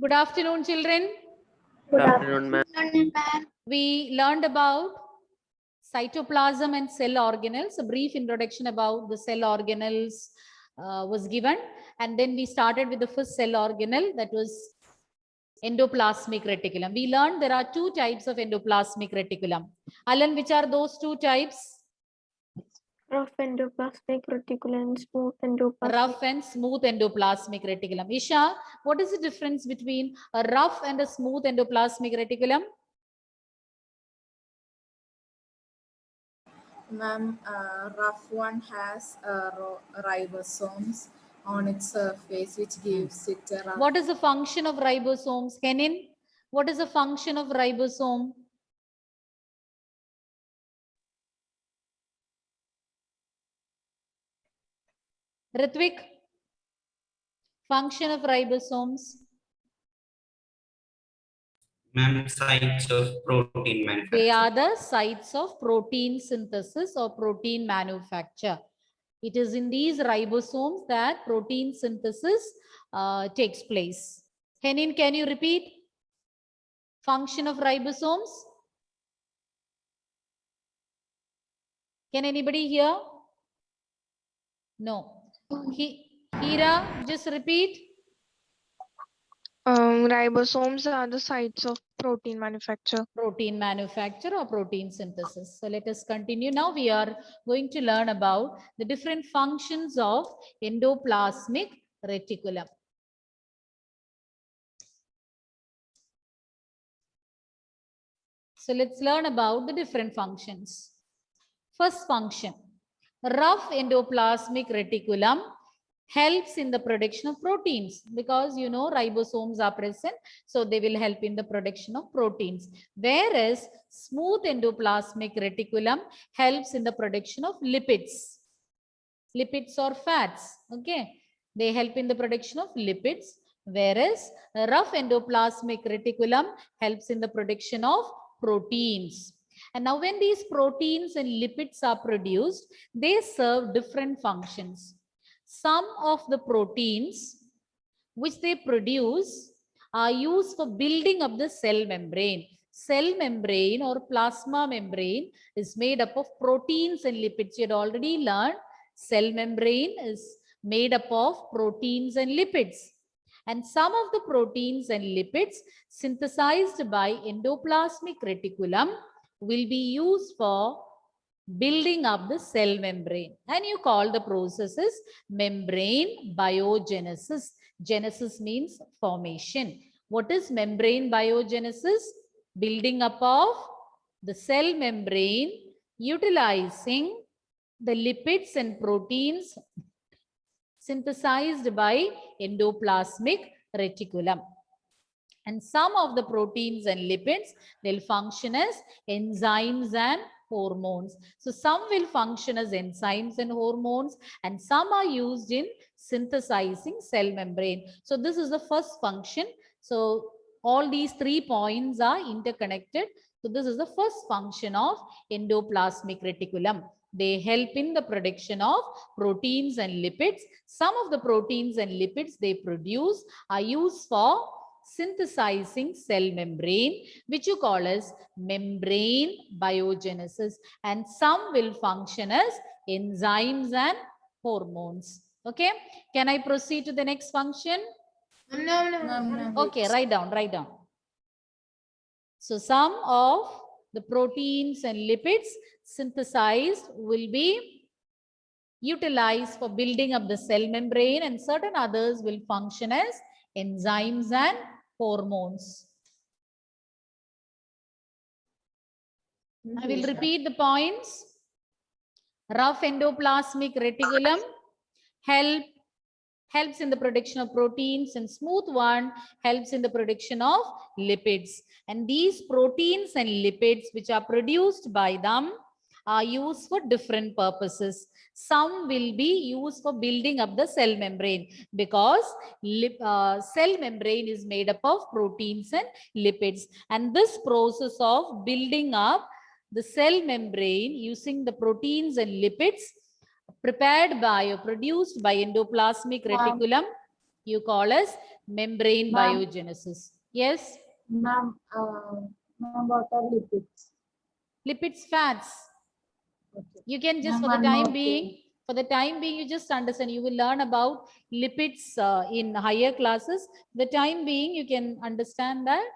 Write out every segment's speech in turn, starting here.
Good afternoon, children. Good afternoon, ma'am. We learned about cytoplasm and cell organelles. A brief introduction about the cell organelles was given. And then we started with the first cell organelle, that was endoplasmic reticulum. We learned there are two types of endoplasmic reticulum. Alan, which are those two types? Rough endoplasmic reticulum, smooth endoplasmic. Rough and smooth endoplasmic reticulum. Isha, what is the difference between a rough and a smooth endoplasmic reticulum? Ma'am, rough one has ribosomes on its surface, which gives it a rough. What is the function of ribosomes? Kenin, what is the function of ribosome? Ritvik, function of ribosomes? Ma'am, sites of protein manufacture. They are the sites of protein synthesis or protein manufacture. It is in these ribosomes that protein synthesis takes place. Kenin, can you repeat? Function of ribosomes? Can anybody hear? No. Hira, just repeat. Ribosomes are the sites of protein manufacture. Protein manufacture or protein synthesis. So let us continue. Now we are going to learn about the different functions of endoplasmic reticulum. So let's learn about the different functions. First function, rough endoplasmic reticulum helps in the production of proteins, because you know ribosomes are present, so they will help in the production of proteins. Whereas smooth endoplasmic reticulum helps in the production of lipids. Lipids or fats, okay? They help in the production of lipids, whereas rough endoplasmic reticulum helps in the production of proteins. And now when these proteins and lipids are produced, they serve different functions. Some of the proteins which they produce are used for building up the cell membrane. Cell membrane or plasma membrane is made up of proteins and lipids. You had already learned cell membrane is made up of proteins and lipids. And some of the proteins and lipids synthesized by endoplasmic reticulum will be used for building up the cell membrane, and you call the processes membrane biogenesis. Genesis means formation. What is membrane biogenesis? Building up of the cell membrane utilizing the lipids and proteins synthesized by endoplasmic reticulum. And some of the proteins and lipids will function as enzymes and hormones. So some will function as enzymes and hormones, and some are used in synthesizing cell membrane. So this is the first function. So all these 3 points are interconnected. So this is the first function of endoplasmic reticulum. They help in the production of proteins and lipids. Some of the proteins and lipids they produce are used for synthesizing cell membrane, which you call as membrane biogenesis, and some will function as enzymes and hormones. Okay, can I proceed to the next function? No. Okay, write down. So some of the proteins and lipids synthesized will be utilized for building up the cell membrane, and certain others will function as enzymes and hormones. I will repeat the points. Rough endoplasmic reticulum helps in the production of proteins, and smooth one helps in the production of lipids. And these proteins and lipids which are produced by them are used for different purposes. Some will be used for building up the cell membrane, because cell membrane is made up of proteins and lipids. And this process of building up the cell membrane using the proteins and lipids prepared by or produced by endoplasmic reticulum you call as membrane Ma'am. biogenesis. Yes, Ma'am, what are lipids? lipids, fats. Okay. You can just, Ma'am, for the one time more being, thing. for the time being, you just understand. You will learn about lipids in higher classes. The time being, you can understand that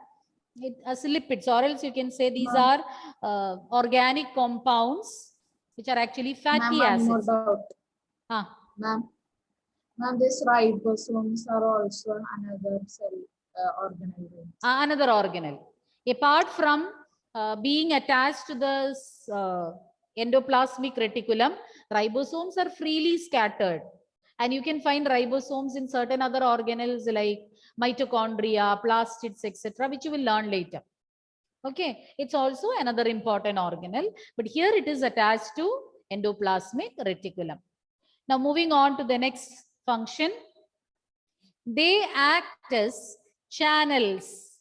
it as lipids, or else you can say these Ma'am. are organic compounds which are actually Ma'am, fatty one more acids. doubt. Ah, Ma'am, these ribosomes are also another cell organelle. another organelle. Apart from being attached to the endoplasmic reticulum, ribosomes are freely scattered. And you can find ribosomes in certain other organelles like mitochondria, plastids, etc., which you will learn later. Okay, it's also another important organelle, but here it is attached to endoplasmic reticulum. Now moving on to the next function. They act as channels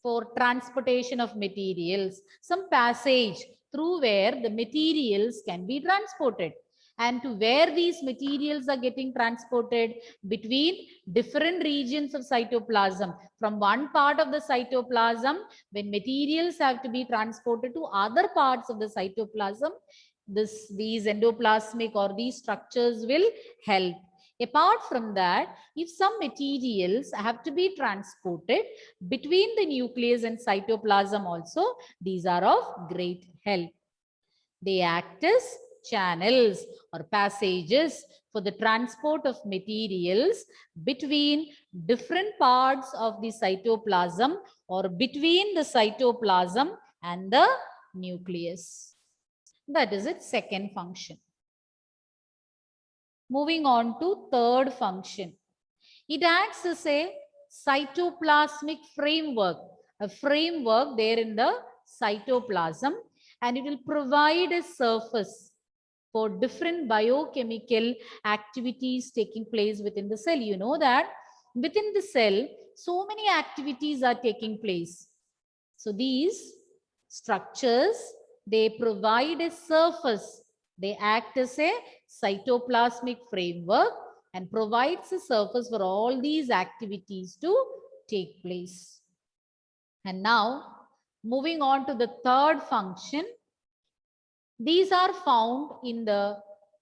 for transportation of materials, some passage through where the materials can be transported, and to where these materials are getting transported between different regions of cytoplasm. From one part of the cytoplasm, when materials have to be transported to other parts of the cytoplasm, these endoplasmic or these structures will help. Apart from that, if some materials have to be transported between the nucleus and cytoplasm also, these are of great help. They act as channels or passages for the transport of materials between different parts of the cytoplasm or between the cytoplasm and the nucleus. That is its second function. Moving on to third function. It acts as a cytoplasmic framework, a framework there in the cytoplasm, and it will provide a surface for different biochemical activities taking place within the cell. You know that within the cell, so many activities are taking place. So these structures, they provide a surface. They act as a cytoplasmic framework and provides a surface for all these activities to take place. And now, moving on to the third function, these are found in the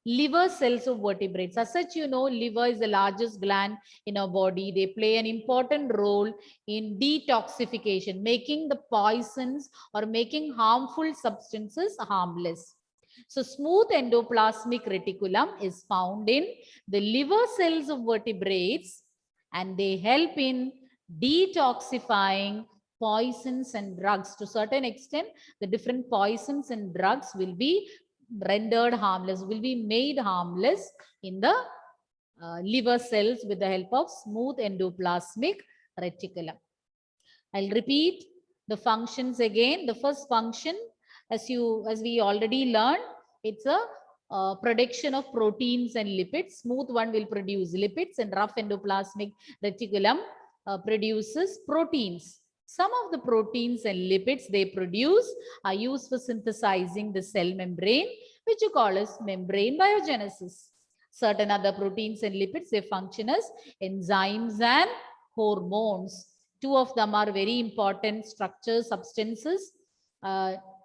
liver cells of vertebrates. As such, you know, liver is the largest gland in our body. They play an important role in detoxification, making the poisons or making harmful substances harmless. So smooth endoplasmic reticulum is found in the liver cells of vertebrates, and they help in detoxifying poisons and drugs. To a certain extent, the different poisons and drugs will be rendered harmless, will be made harmless in the liver cells with the help of smooth endoplasmic reticulum. I'll repeat the functions again. The first function, as we already learned, it's a production of proteins and lipids. Smooth one will produce lipids, and rough endoplasmic reticulum produces proteins. Some of the proteins and lipids they produce are used for synthesizing the cell membrane, which you call as membrane biogenesis. Certain other proteins and lipids, they function as enzymes and hormones. Two of them are very important structures, substances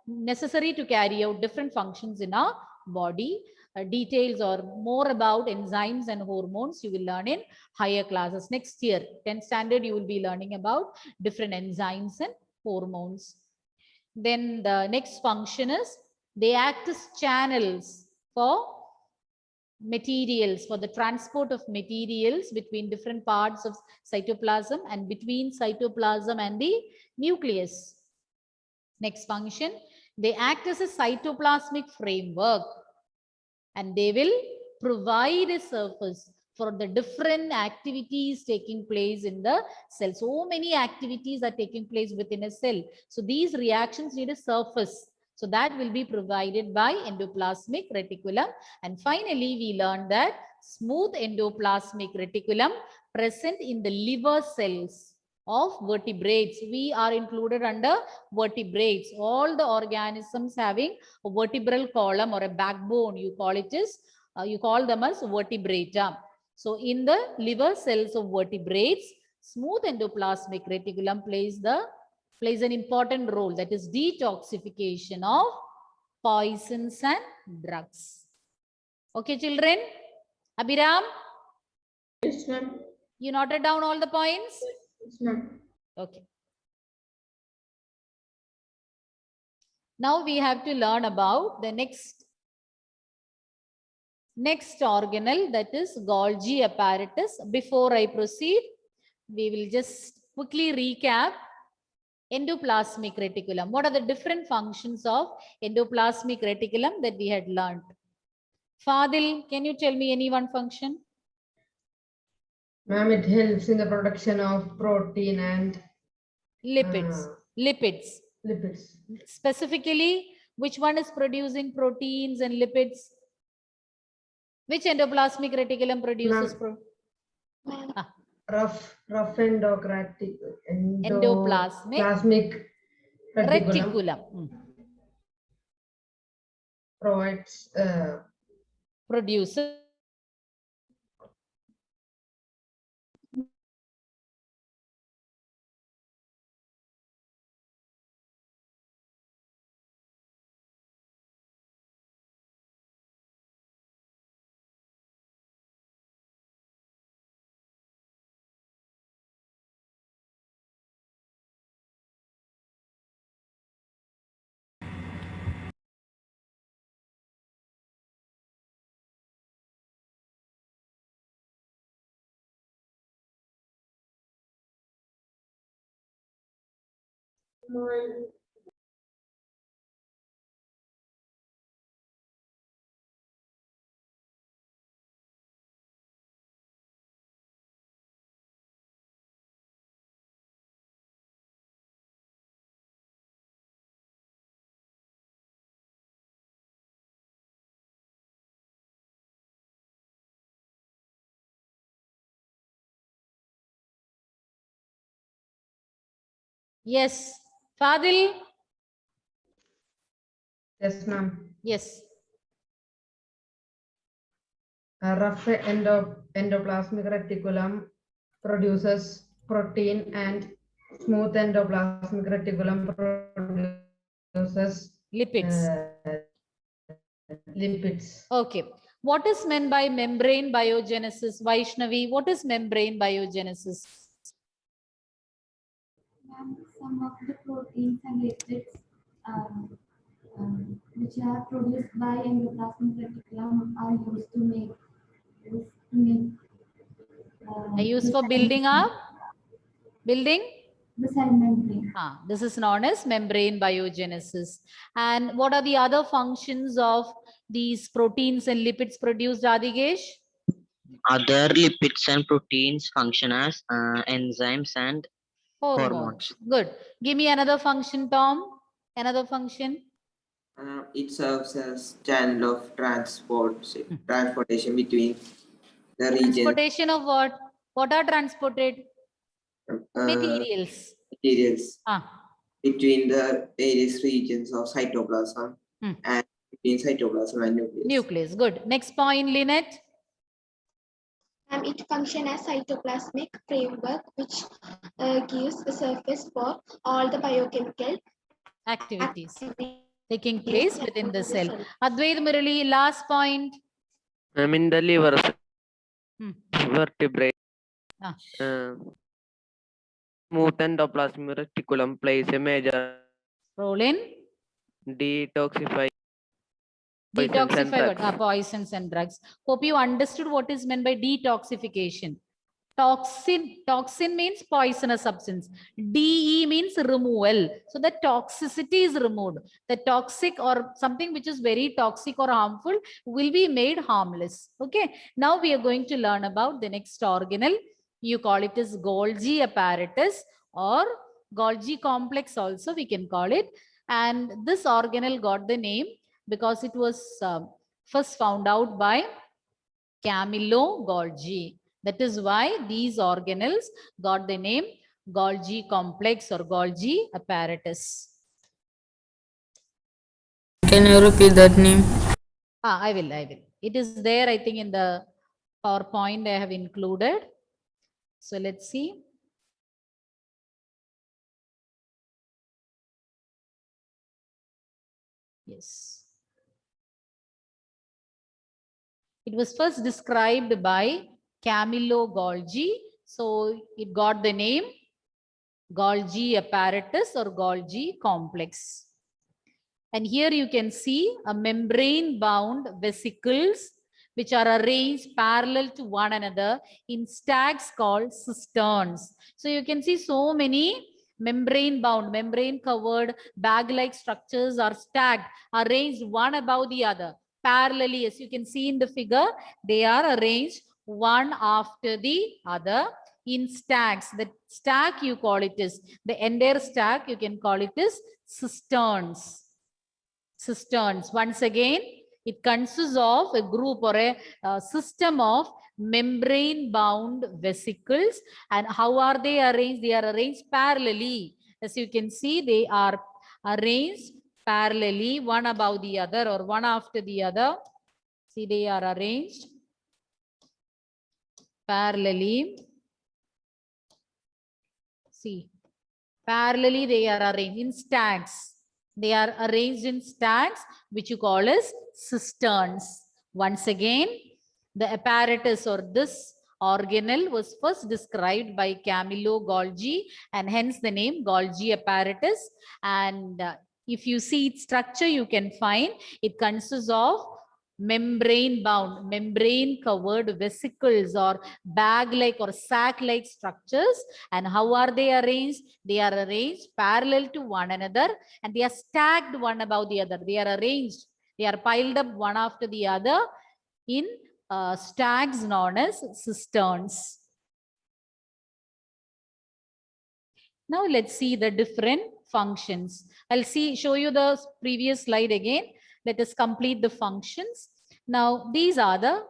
necessary to carry out different functions in our body. Details or more about enzymes and hormones you will learn in higher classes. Next year, 10th standard, you will be learning about different enzymes and hormones. Then the next function is they act as channels for materials, for the transport of materials between different parts of cytoplasm and between cytoplasm and the nucleus. Next function, they act as a cytoplasmic framework, and they will provide a surface for the different activities taking place in the cell. So many activities are taking place within a cell. So these reactions need a surface. So that will be provided by endoplasmic reticulum. And finally, we learned that smooth endoplasmic reticulum present in the liver cells of vertebrates. We are included under vertebrates. All the organisms having a vertebral column or a backbone, you call them as vertebrata. So in the liver cells of vertebrates, smooth endoplasmic reticulum plays an important role, that is detoxification of poisons and drugs. Okay, children? Abhiram, Yes, ma'am. you noted down all the points? Yes, ma'am. Okay. Now we have to learn about the next organelle, that is Golgi apparatus. Before I proceed, we will just quickly recap endoplasmic reticulum. What are the different functions of endoplasmic reticulum that we had learned? Fadil, can you tell me any one function? Ma'am, it helps in the production of protein and Lipids. Lipids. lipids. Specifically, which one is producing proteins and lipids? Which endoplasmic reticulum produces Rough endoplasmic endoplasmic reticulum reticulum provides produces yes. Fadil? yes, ma'am. Yes. Rough endoplasmic reticulum produces protein and smooth endoplasmic reticulum produces Lipids. Lipids. Okay. What is meant by membrane biogenesis? Vaishnavi, what is membrane biogenesis? Some of the proteins and lipids which are produced by endoplasmic reticulum are used to make Are used for building up? Building? the cell membrane. This is known as membrane biogenesis. And what are the other functions of these proteins and lipids produced, Adigesh? Other lipids and proteins function as enzymes and Hormones. Good. Give me another function, Tom. Another function. It serves as channel of transportation between the regions. Transportation of what? What are transported? Materials. Materials between the various regions of cytoplasm and between cytoplasm and nucleus. Nucleus. Good. Next point, Lynette. It functions as cytoplasmic framework, which gives a surface for all the biochemical activities taking place within the cell. Advait Murali, last point. I'm in the liver vertebrate. Smooth endoplasmic reticulum plays a major role in detoxify poisons and drugs. Hope you understood what is meant by detoxification. Toxin means poisonous substance. DE means removal. So the toxicity is removed. The toxic or something which is very toxic or harmful will be made harmless. Okay. Now we are going to learn about the next organelle. You call it as Golgi apparatus or Golgi complex also we can call it. And this organelle got the name because it was first found out by Camillo Golgi. That is why these organelles got the name Golgi complex or Golgi apparatus. Can you repeat that name? I will. It is there, I think, in the PowerPoint I have included. So let's see. Yes. It was first described by Camillo Golgi. So it got the name Golgi apparatus or Golgi complex. And here you can see a membrane bound vesicles which are arranged parallel to one another in stacks called cisterns. So you can see so many membrane bound, membrane covered bag-like structures are stacked, arranged one above the other parallelly. As you can see in the figure, they are arranged one after the other in stacks. The stack you call it is, the entire stack you can call it is cisterns. Cisterns. Once again, it consists of a group or a system of membrane bound vesicles. And how are they arranged? They are arranged parallelly. As you can see, they are arranged parallelly, one above the other or one after the other. See, they are arranged parallelly. See, parallelly they are arranged in stacks. They are arranged in stacks, which you call as cisterns. Once again, the apparatus or this organelle was first described by Camillo Golgi, and hence the name Golgi apparatus. And if you see its structure, you can find it consists of membrane bound, membrane covered vesicles or bag like or sac like structures. And how are they arranged? They are arranged parallel to one another and they are stacked one above the other. They are arranged, they are piled up one after the other in stacks known as cisterns. Now let's see the different functions. I'll show you the previous slide again. Let us complete the functions. Now, these are the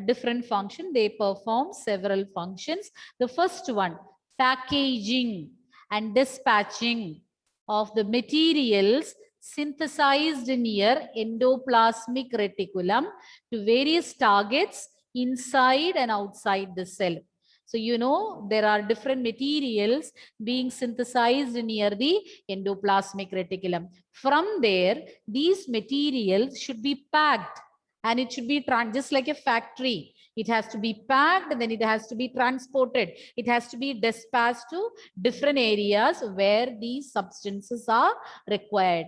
different functions. They perform several functions. The first one, packaging and dispatching of the materials synthesized near endoplasmic reticulum to various targets inside and outside the cell. So, you know, there are different materials being synthesized near the endoplasmic reticulum. From there, these materials should be packed and it should be just like a factory. It has to be packed and then it has to be transported. It has to be dispatched to different areas where these substances are required.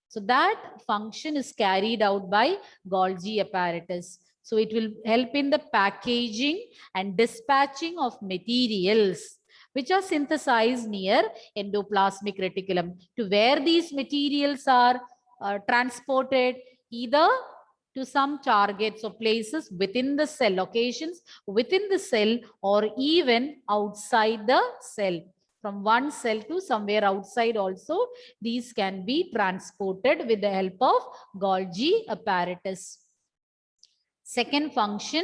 So that function is carried out by Golgi apparatus. So it will help in the packaging and dispatching of materials which are synthesized near endoplasmic reticulum to where these materials are transported either to some targets or places within the cell, locations within the cell or even outside the cell. From one cell to somewhere outside also, these can be transported with the help of Golgi apparatus. Second function,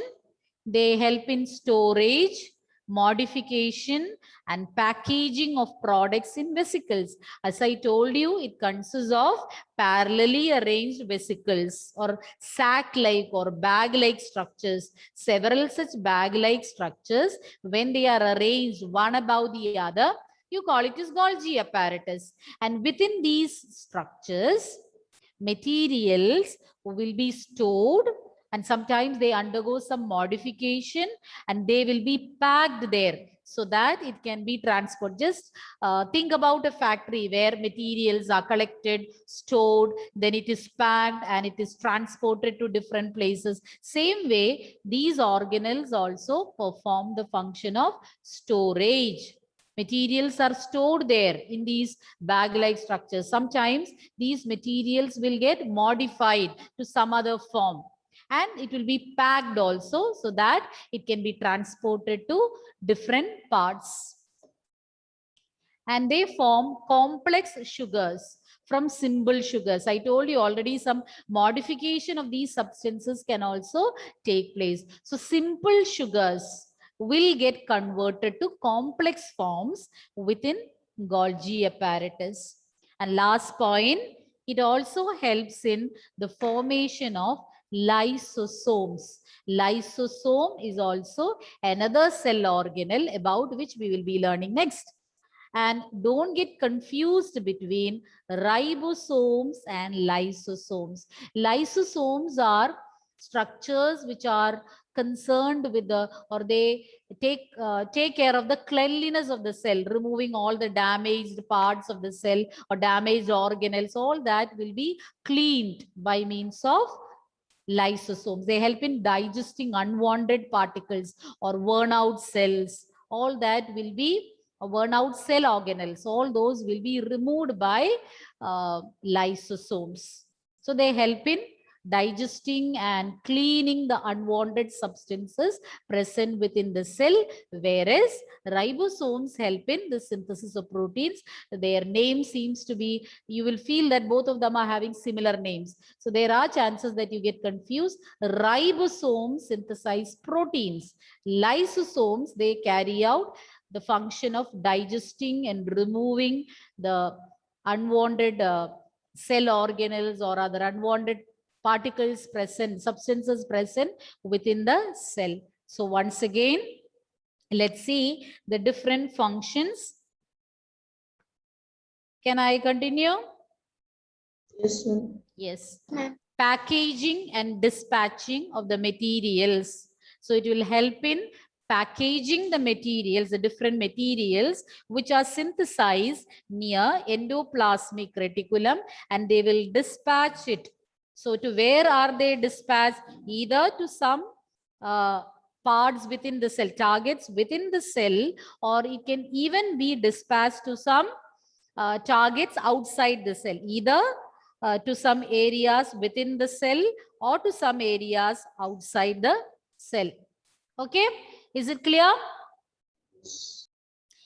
they help in storage, modification and packaging of products in vesicles. As I told you, it consists of parallelly arranged vesicles or sac-like or bag-like structures. Several such bag-like structures, when they are arranged one above the other, you call it as Golgi apparatus. And within these structures, materials will be stored and sometimes they undergo some modification and they will be packed there so that it can be transported. Just think about a factory where materials are collected, stored, then it is packed and it is transported to different places. Same way, these organelles also perform the function of storage. Materials are stored there in these bag-like structures. Sometimes these materials will get modified to some other form. And it will be packed also so that it can be transported to different parts. And they form complex sugars from simple sugars. I told you already some modification of these substances can also take place. So simple sugars will get converted to complex forms within Golgi apparatus. And last point, it also helps in the formation of Lysosomes. Lysosome is also another cell organelle about which we will be learning next. And don't get confused between ribosomes and lysosomes. Lysosomes are structures which are concerned with the, or they take care of the cleanliness of the cell, removing all the damaged parts of the cell or damaged organelles. All that will be cleaned by means of lysosomes. They help in digesting unwanted particles or worn out cells. All that will be worn out cell organelles. All those will be removed by lysosomes. So they help in digesting and cleaning the unwanted substances present within the cell, whereas ribosomes help in the synthesis of proteins. Their name seems to be, you will feel that both of them are having similar names. So there are chances that you get confused. Ribosomes synthesize proteins. Lysosomes, they carry out the function of digesting and removing the unwanted cell organelles or other unwanted particles present, substances present within the cell. So once again, let's see the different functions. Can I continue? Yes, ma'am. Yes. Ma'am. Packaging and dispatching of the materials. So it will help in packaging the materials, the different materials which are synthesized near endoplasmic reticulum, and they will dispatch it. So to where are they dispatched? Either to some parts within the cell, targets within the cell, or it can even be dispatched to some targets outside the cell, either to some areas within the cell or to some areas outside the cell. Okay, is it clear?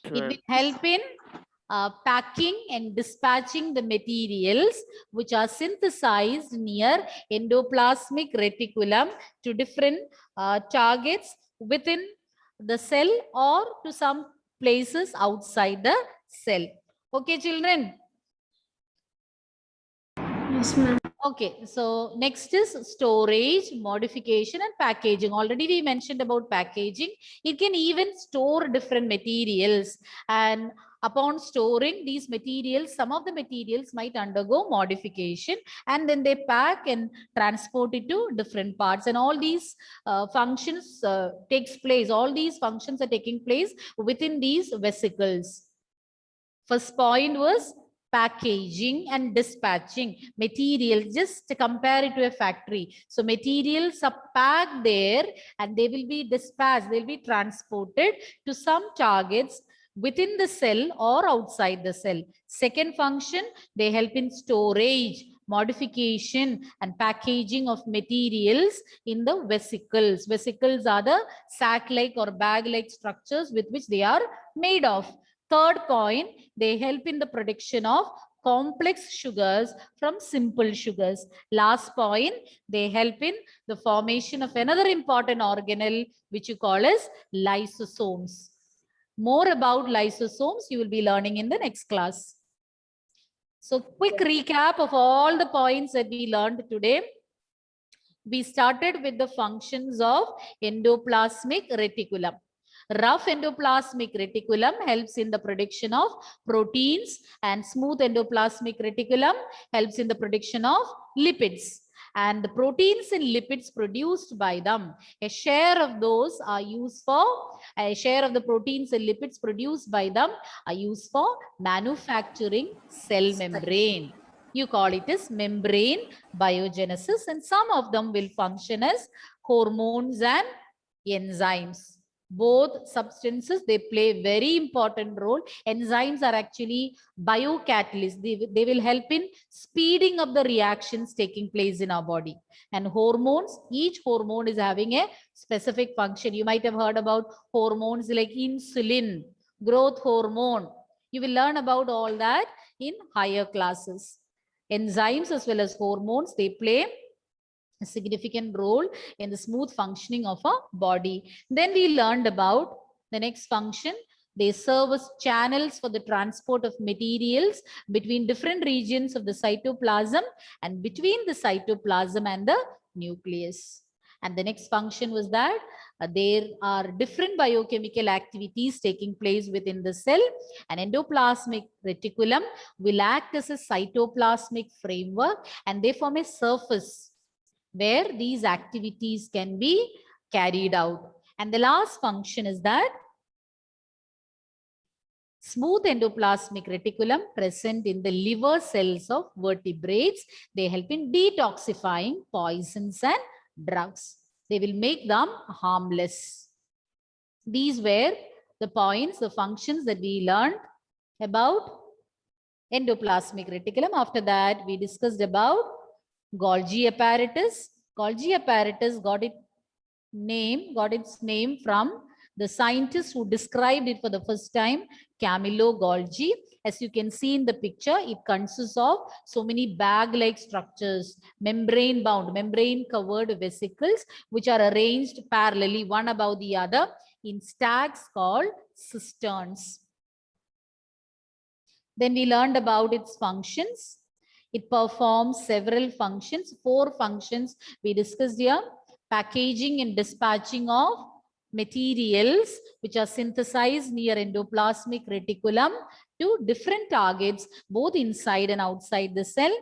It will help in packing and dispatching the materials which are synthesized near endoplasmic reticulum to different targets within the cell or to some places outside the cell. Okay, children? Yes, ma'am. Okay, so next is storage, modification, and packaging. Already we mentioned about packaging. It can even store different materials, and upon storing these materials, some of the materials might undergo modification, and then they pack and transport it to different parts. And all these functions takes place. All these functions are taking place within these vesicles. First point was packaging and dispatching material. Just compare it to a factory. So materials are packed there and they will be dispatched, they'll be transported to some targets within the cell or outside the cell. Second function, they help in storage, modification, and packaging of materials in the vesicles. Vesicles are the sac-like or bag-like structures with which they are made of. Third point, they help in the production of complex sugars from simple sugars. Last point, they help in the formation of another important organelle which you call as lysosomes. More about lysosomes you will be learning in the next class. So quick recap of all the points that we learned today. We started with the functions of endoplasmic reticulum. Rough endoplasmic reticulum helps in the production of proteins, and smooth endoplasmic reticulum helps in the production of lipids. And the proteins and lipids produced by them, a share of those are used for, a share of the proteins and lipids produced by them are used for manufacturing cell membrane. You call it as membrane biogenesis, and some of them will function as hormones and enzymes. Both substances, they play very important role. Enzymes are actually biocatalysts. They will help in speeding up the reactions taking place in our body. And hormones, each hormone is having a specific function. You might have heard about hormones like insulin, growth hormone. You will learn about all that in higher classes. Enzymes as well as hormones, they play a significant role in the smooth functioning of our body. Then we learned about the next function. They serve as channels for the transport of materials between different regions of the cytoplasm and between the cytoplasm and the nucleus. And the next function was that there are different biochemical activities taking place within the cell. An endoplasmic reticulum will act as a cytoplasmic framework, and they form a surface where these activities can be carried out. And the last function is that smooth endoplasmic reticulum present in the liver cells of vertebrates. They help in detoxifying poisons and drugs. They will make them harmless. These were the points, the functions that we learned about endoplasmic reticulum. After that, we discussed about Golgi apparatus. Golgi apparatus got its name from the scientist who described it for the first time, Camillo Golgi. As you can see in the picture, it consists of so many bag-like structures, membrane-bound, membrane-covered vesicles, which are arranged parallelly one above the other in stacks called cisterns. Then we learned about its functions. It performs several functions, 4 functions we discussed here: packaging and dispatching of materials which are synthesized near endoplasmic reticulum to different targets, both inside and outside the cell.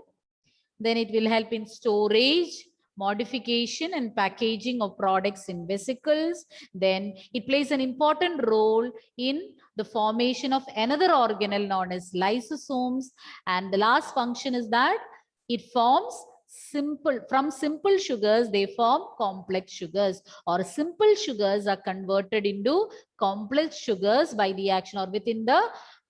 Then it will help in storage, modification and packaging of products in vesicles. Then it plays an important role in the formation of another organelle known as lysosomes. And the last function is that it forms from simple sugars, they form complex sugars, or simple sugars are converted into complex sugars by the action or within the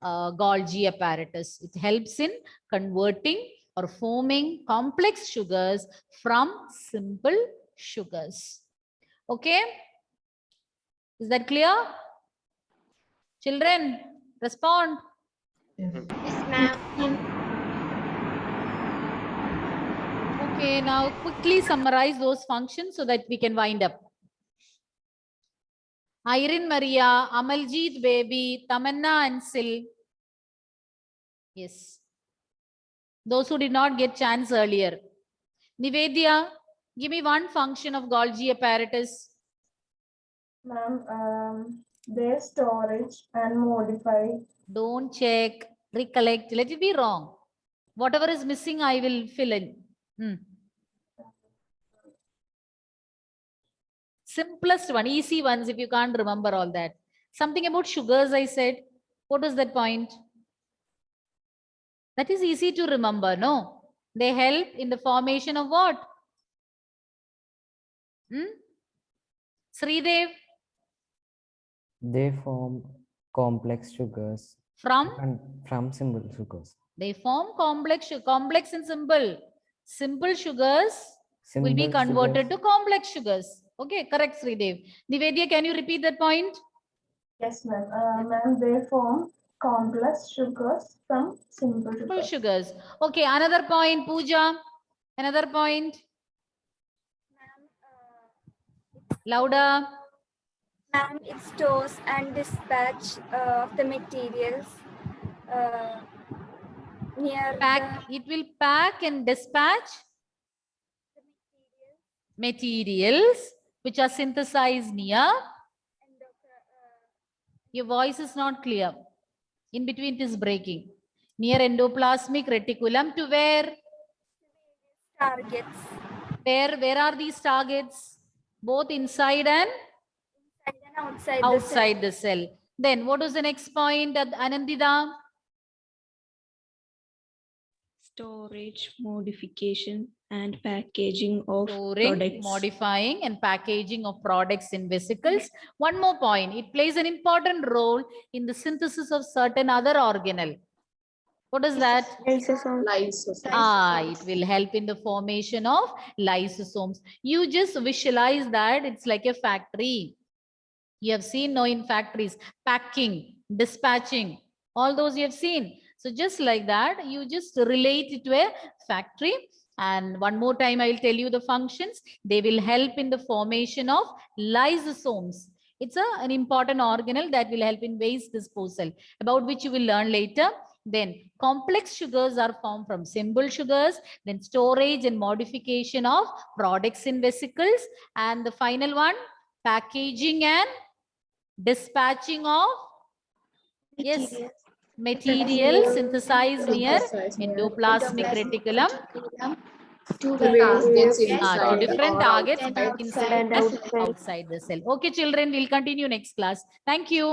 Golgi apparatus. It helps in converting or forming complex sugars from simple sugars. Okay, is that clear? Children, respond. Yes. Yes, ma'am. Okay, now quickly summarize those functions so that we can wind up. Irene Maria, Amaljeet Baby, Tamanna and Sil. Yes. Those who did not get chance earlier. Nivedya, give me one function of Golgi apparatus. Ma'am, their storage and modify. Don't check, recollect, let it be wrong. Whatever is missing, I will fill in. Simplest one, easy ones if you can't remember all that. Something about sugars I said. What was that point? That is easy to remember, no? They help in the formation of what? Sridev? They form complex sugars From simple sugars. They form complex and simple. Simple sugars will be converted to complex sugars. Okay, correct, Sridev. Nivedya, can you repeat that point? Yes, ma'am. Ma'am, they form complex sugars from simple sugars. Okay, another point, Pooja. Another point. Louder. Ma'am, it stores and dispatch of the materials near It will pack and dispatch materials which are synthesized near. Your voice is not clear. In between it is breaking. Near endoplasmic reticulum to where? Targets. Where are these targets? Both inside and outside the cell. Then what was the next point, Anandita? Storage, modification and packaging of Storing, products. modifying and packaging of products in vesicles. One more point, it plays an important role in the synthesis of certain other organelle. What is that? Lysosomes. It will help in the formation of lysosomes. You just visualize that it's like a factory. You have seen now in factories, packing, dispatching, all those you have seen. So just like that, you just relate it to a factory. And one more time, I will tell you the functions. They will help in the formation of lysosomes. It's an important organelle that will help in waste disposal, about which you will learn later. Then complex sugars are formed from simple sugars, then storage and modification of products in vesicles, and the final one, packaging and dispatching of material synthesized near endoplasmic reticulum To different targets inside and outside the cell. Okay, children, we'll continue next class. Thank you.